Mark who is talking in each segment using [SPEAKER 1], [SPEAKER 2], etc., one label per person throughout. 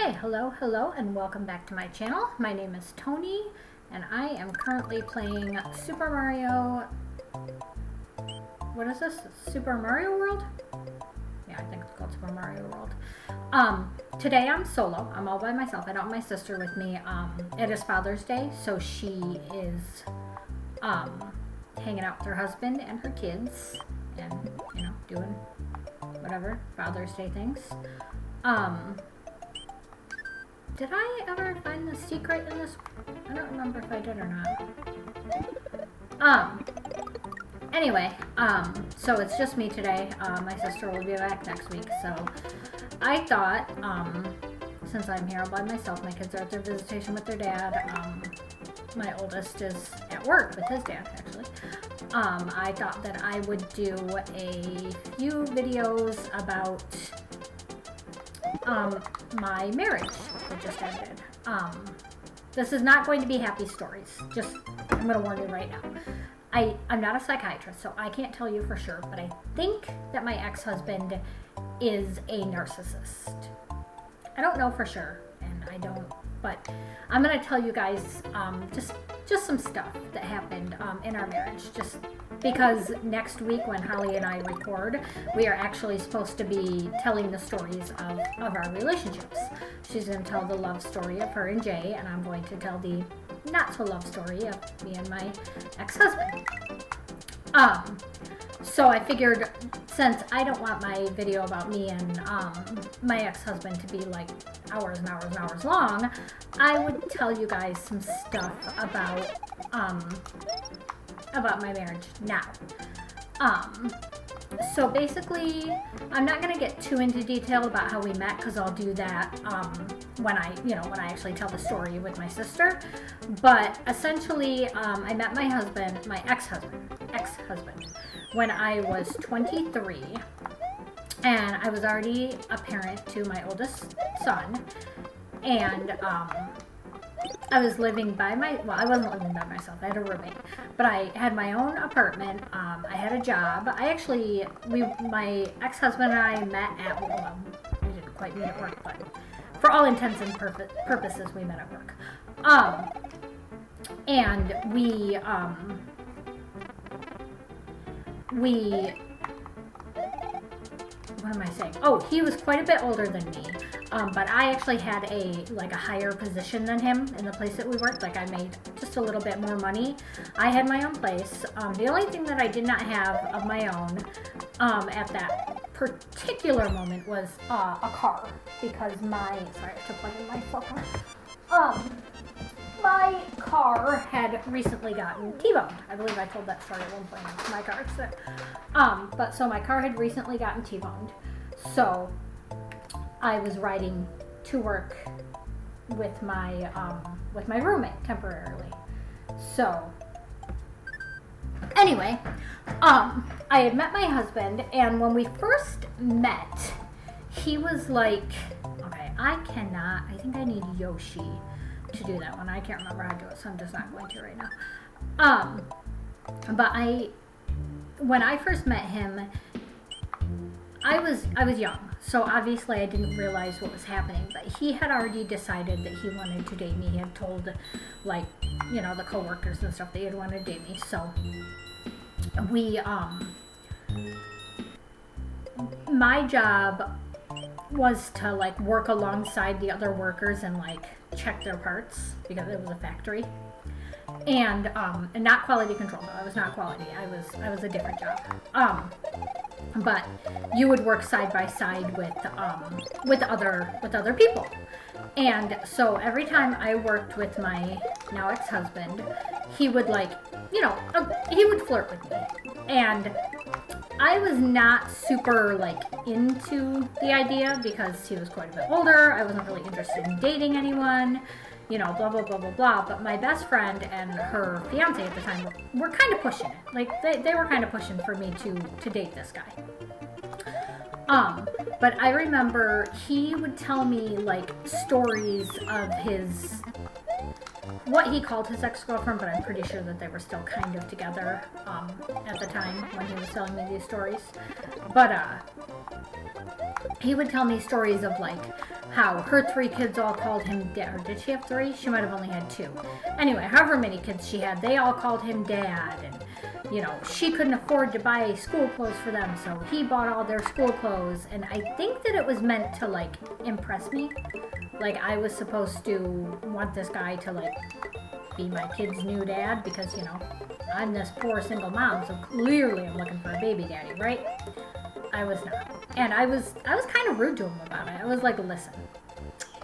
[SPEAKER 1] Okay, hello, and welcome back to my channel. My name is Tony, and I am currently playing Super Mario... What is this? Super Mario World? Yeah, I think it's called Super Mario World. Today I'm solo. I'm all by myself. I don't have my sister with me. It is Father's Day, so she is hanging out with her husband and her kids, and, you know, doing whatever Father's Day things. Did I ever find the secret in this? I don't remember if I did or not. Anyway, so it's just me today. My sister will be back next week, so I thought, since I'm here all by myself, my kids are at their visitation with their dad. My oldest is at work with his dad, actually. I thought that I would do a few videos about my marriage that just ended. This is not going to be happy stories. Just, I'm going to warn you right now. I'm not a psychiatrist, so I can't tell you for sure, but I think that my ex-husband is a narcissist. I don't know for sure, and I don't, but I'm going to tell you guys just some stuff that happened in our marriage, just because next week when Holly and I record, we are actually supposed to be telling the stories of our relationships. She's going to tell the love story of her and Jay, and I'm going to tell the not so love story of me and my ex-husband. So I figured, since I don't want my video about me and my ex-husband to be like hours and hours and hours long, I would tell you guys some stuff about my marriage now. So basically, I'm not going to get too into detail about how we met, because I'll do that when I actually tell the story with my sister. But essentially, I met my husband, my ex-husband, when I was 23, and I was already a parent to my oldest son, and I was living by I wasn't living by myself, I had a roommate, but I had my own apartment, I had a job. My ex-husband and I met at, well, we didn't quite meet at work, but for all intents and purposes, we met at work. And we what am I saying? Oh, he was quite a bit older than me, but I actually had a higher position than him in the place that we worked. Like, I made just a little bit more money. I had my own place. The only thing that I did not have of my own at that particular moment was a car, because sorry, I have to plug in my cell phone. My car had recently gotten T-boned. I believe I told that story at one point. My car accident. So my car had recently gotten T-boned. So I was riding to work with my roommate temporarily. So anyway, I had met my husband, and when we first met, he was like, okay, I think I need Yoshi to do that one. I can't remember how to do it, so I'm just not going to right now. But when I first met him, I was young, so obviously I didn't realize what was happening, but he had already decided that he wanted to date me. He had told, the coworkers and stuff that he had wanted to date me, so we, my job was to work alongside the other workers and check their parts, because it was a factory, and not quality control. No, I was not quality. I was a different job. But you would work side by side with other people, and so every time I worked with my now ex-husband, he would he would flirt with me, and I was not super into the idea, because he was quite a bit older. I wasn't really interested in dating anyone, blah, blah, blah, blah, blah. But my best friend and her fiance at the time were kind of pushing it. They were kind of pushing for me to date this guy. But I remember he would tell me stories of his what he called his ex-girlfriend, but I'm pretty sure that they were still kind of together at the time when he was telling me these stories. But he would tell me stories of like how her 3 kids all called him dad. Or did she have 3? She might have only had 2. Anyway, however many kids she had, they all called him dad. And, you know, she couldn't afford to buy school clothes for them, so he bought all their school clothes. And I think that it was meant to like impress me. Like I was supposed to want this guy to like be my kid's new dad because, you know, I'm this poor single mom, so clearly I'm looking for a baby daddy, right? I was not. And I was kind of rude to him about it. I was like, listen,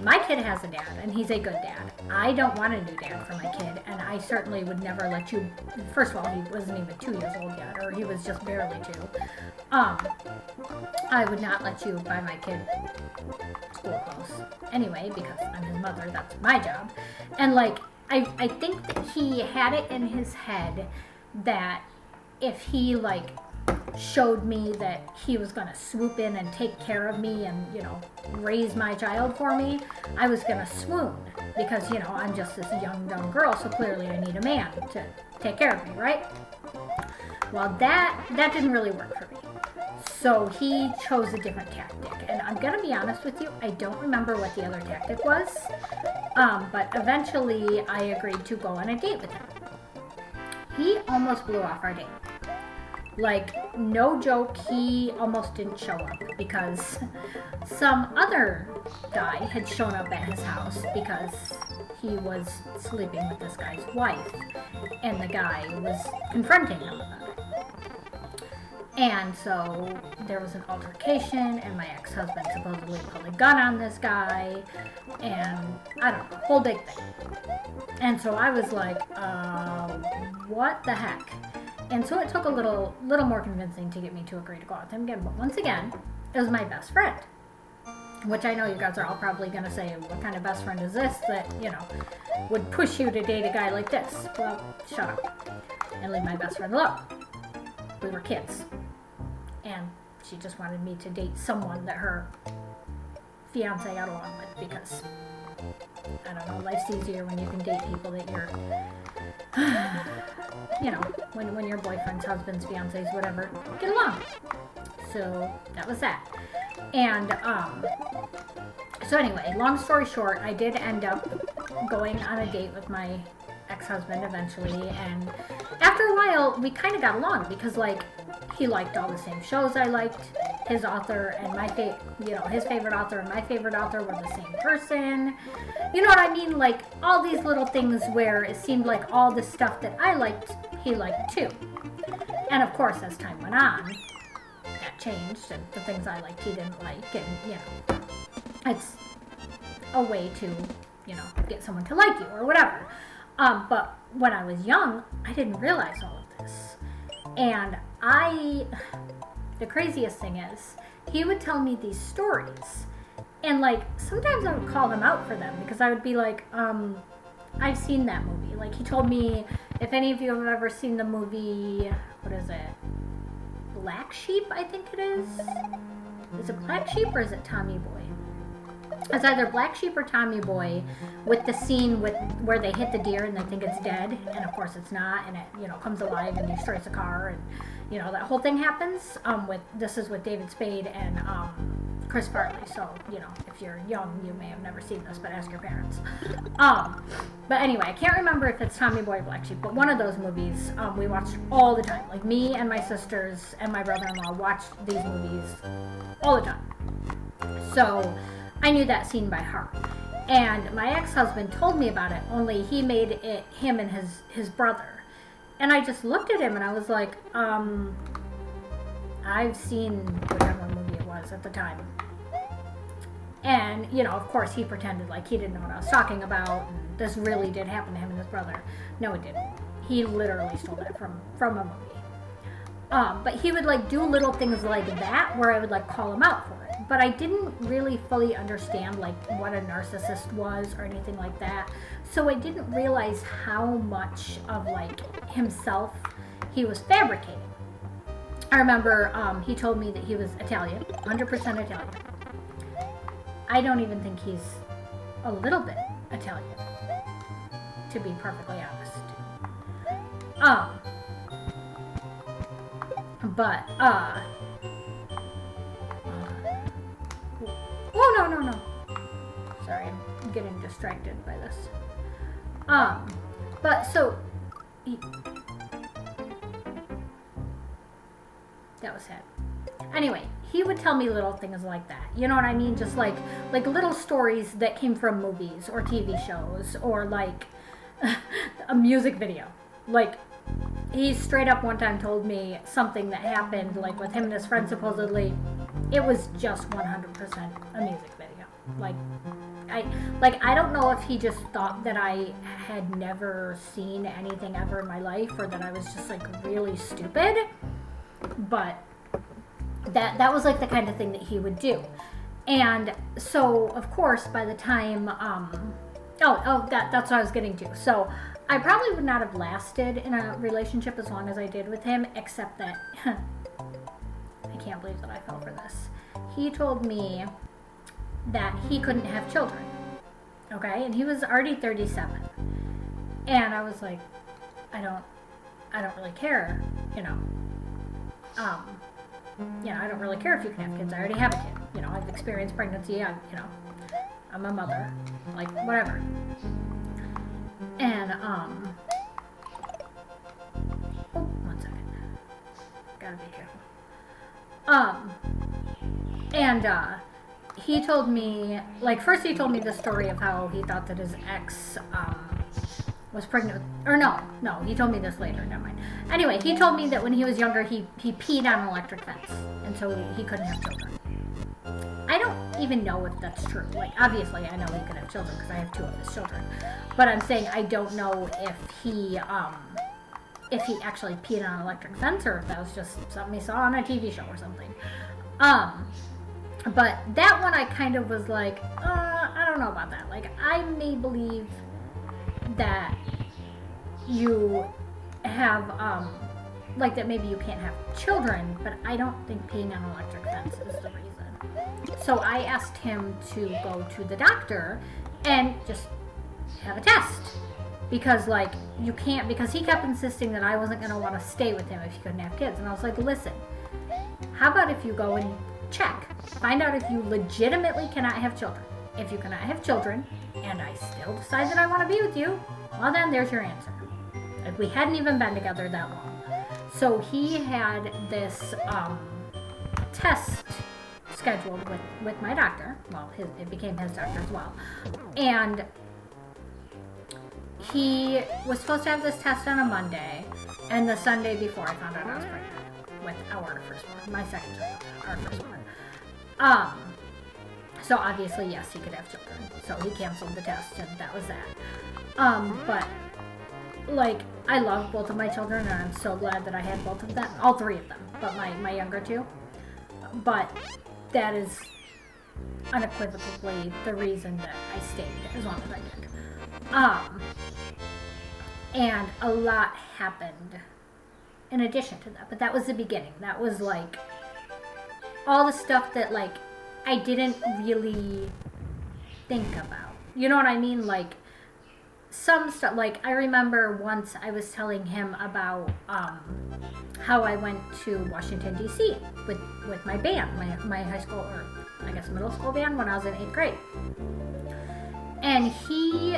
[SPEAKER 1] my kid has a dad, and he's a good dad. I don't want a new dad for my kid, and I certainly would never let you, first of all, he wasn't even 2 years old yet, or he was just barely 2. I would not let you buy my kid school clothes. Anyway, because I'm his mother, that's my job. And like, I think that he had it in his head that if he like showed me that he was going to swoop in and take care of me and, you know, raise my child for me, I was going to swoon because, you know, I'm just this young, dumb girl, so clearly I need a man to take care of me, right? Well, that didn't really work for me. So he chose a different tactic, and I'm going to be honest with you, I don't remember what the other tactic was, but eventually I agreed to go on a date with him. He almost blew off our date. Like, no joke, he almost didn't show up because some other guy had shown up at his house because he was sleeping with this guy's wife, and the guy was confronting him about it. And so there was an altercation, and my ex-husband supposedly pulled a gun on this guy, and I don't know, whole big thing. And so I was like, what the heck? And so it took a little more convincing to get me to agree to go out with him again. But once again, it was my best friend. Which I know you guys are all probably going to say, what kind of best friend is this that, you know, would push you to date a guy like this? Well, shut up. And leave my best friend alone. We were kids. And she just wanted me to date someone that her fiance got along with because, I don't know, life's easier when you can date people that you're... you know, when your boyfriend's, husband's, fiancés, whatever, get along. So that was that. And so anyway, long story short, I did end up going on a date with my ex-husband eventually, and after a while we kind of got along because like he liked all the same shows I liked. His author and my his favorite author and my favorite author were the same person. You know what I mean? Like all these little things where it seemed like all the stuff that I liked, he liked too. And of course, as time went on, that changed, and the things I liked he didn't like, and you know, it's a way to, you know, get someone to like you or whatever. But when I was young, I didn't realize all of this. And the craziest thing is, he would tell me these stories. And like, sometimes I would call him out for them because I would be like, I've seen that movie. Like, he told me, if any of you have ever seen the movie, what is it? Black Sheep, I think it is. Is it Black Sheep or is it Tommy Boy? It's either Black Sheep or Tommy Boy, with the scene where they hit the deer and they think it's dead, and of course it's not, and it, you know, comes alive and destroys a car, and you know that whole thing happens. This is with David Spade and Chris Farley. So you know, if you're young, you may have never seen this, but ask your parents. But anyway, I can't remember if it's Tommy Boy or Black Sheep, but one of those movies we watched all the time. Like me and my sisters and my brother-in-law watched these movies all the time. So I knew that scene by heart. And my ex-husband told me about it, only he made it him and his brother. And I just looked at him and I was like, I've seen whatever movie it was at the time. And, you know, of course he pretended like he didn't know what I was talking about, and this really did happen to him and his brother. No, it didn't. He literally stole that from a movie. But he would like do little things like that where I would like call him out for it. But I didn't really fully understand like what a narcissist was or anything like that. So I didn't realize how much of like himself he was fabricating. I remember he told me that he was Italian, 100% Italian. I don't even think he's a little bit Italian. to be perfectly honest. But, oh, no. Sorry, I'm getting distracted by this. But, so, that was sad. Anyway, he would tell me little things like that. You know what I mean? Just like little stories that came from movies or TV shows or like a music video. Like, he straight up one time told me something that happened, like with him and his friend supposedly. It was just 100% a music video. I don't know if he just thought that I had never seen anything ever in my life or that I was just like really stupid. But that was like the kind of thing that he would do. And so, of course, by the time, that's what I was getting to. So I probably would not have lasted in a relationship as long as I did with him, except that, I can't believe that I fell for this. He told me that he couldn't have children, okay? And he was already 37. And I was like, I don't really care, you know. I don't really care if you can have kids. I already have a kid. You know, I've experienced pregnancy. I'm a mother. Like, whatever. And, one second. Gotta be careful. He told me, like, first he told me the story of how he thought that his ex, was pregnant, or no, he told me this later, never mind. Anyway, he told me that when he was younger, he peed on an electric fence, and so he couldn't have children. I don't even know if that's true. Like, obviously, I know he could have children, because I have 2 of his children. But I'm saying I don't know if he actually peed on an electric fence, or if that was just something he saw on a TV show or something. But that one I kind of was like, I don't know about that. Like, I may believe that you have, like that maybe you can't have children, but I don't think peeing on an electric fence is the reason. So I asked him to go to the doctor and just have a test. Because, like, you can't, because he kept insisting that I wasn't going to want to stay with him if he couldn't have kids. And I was like, listen, how about if you go and check, find out if you legitimately cannot have children. If you cannot have children, and I still decide that I want to be with you, well then, there's your answer. Like, we hadn't even been together that long. So he had this test scheduled with my doctor. Well, it became his doctor as well. And he was supposed to have this test on a Monday, and the Sunday before I found out I was pregnant with our firstborn, my second child, our firstborn. So obviously, yes, he could have children. So he canceled the test, and that was that. But, like, I love both of my children, and I'm so glad that I had both of them, all 3 of them, but my younger 2. But that is unequivocally the reason that I stayed as long as I did. And a lot happened in addition to that, but that was the beginning. That was, like, all the stuff that, like, I didn't really think about. You know what I mean? Like, some stuff, like, I remember once I was telling him about how I went to Washington, D.C. with my band, my high school, or I guess middle school band when I was in 8th grade. And he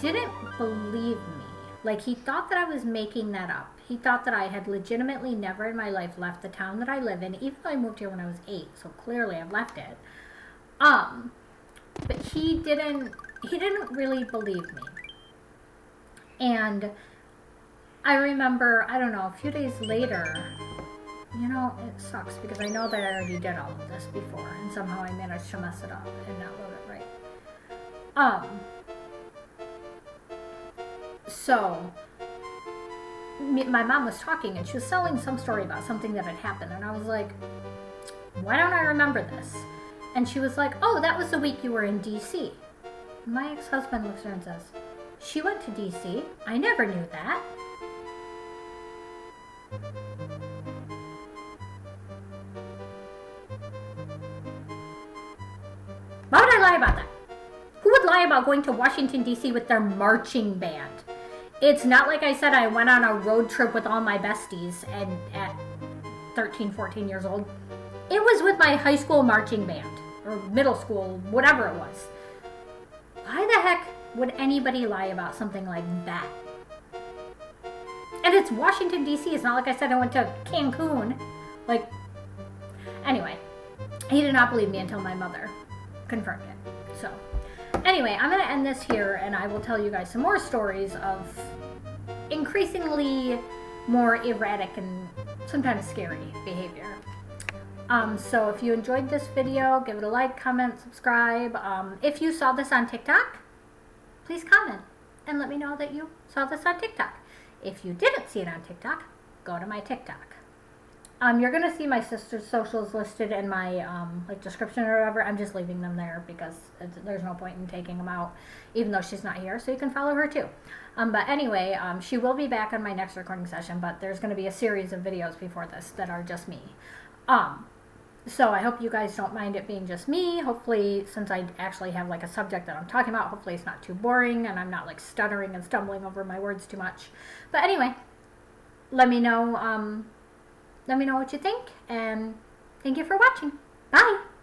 [SPEAKER 1] didn't believe me. Like, he thought that I was making that up. He thought that I had legitimately never in my life left the town that I live in, even though I moved here when I was 8, so clearly I've left it. But he didn't really believe me. And I remember, I don't know, a few days later, you know, it sucks because I know that I already did all of this before, and somehow I managed to mess it up and not wrote it right. So, my mom was talking, and she was telling some story about something that had happened, and I was like, why don't I remember this? And she was like, oh, that was the week you were in D.C. My ex-husband looks at her and says, she went to D.C.? I never knew that. Why would I lie about that? Who would lie lie about going to Washington, D.C. with their marching band. It's not like I said I went on a road trip with all my besties and at 13, 14 years old. It was with my high school marching band, or middle school, whatever it was. Why the heck would anybody lie about something like that? And it's Washington, D.C. It's not like I said I went to Cancun. Like, anyway, he did not believe me until my mother confirmed it. So, anyway, I'm going to end this here, and I will tell you guys some more stories of increasingly more erratic and sometimes scary behavior. So if you enjoyed this video, give it a like, comment, subscribe. If you saw this on TikTok, please comment and let me know that you saw this on TikTok. If you didn't see it on TikTok, go to my TikTok. You're going to see my sister's socials listed in my like description or whatever. I'm just leaving them there because there's no point in taking them out, even though she's not here, so you can follow her too. But anyway, she will be back on my next recording session, but there's going to be a series of videos before this that are just me. So I hope you guys don't mind it being just me. Hopefully, since I actually have like a subject that I'm talking about, hopefully it's not too boring and I'm not like stuttering and stumbling over my words too much. But anyway, let me know what you think, and thank you for watching. Bye!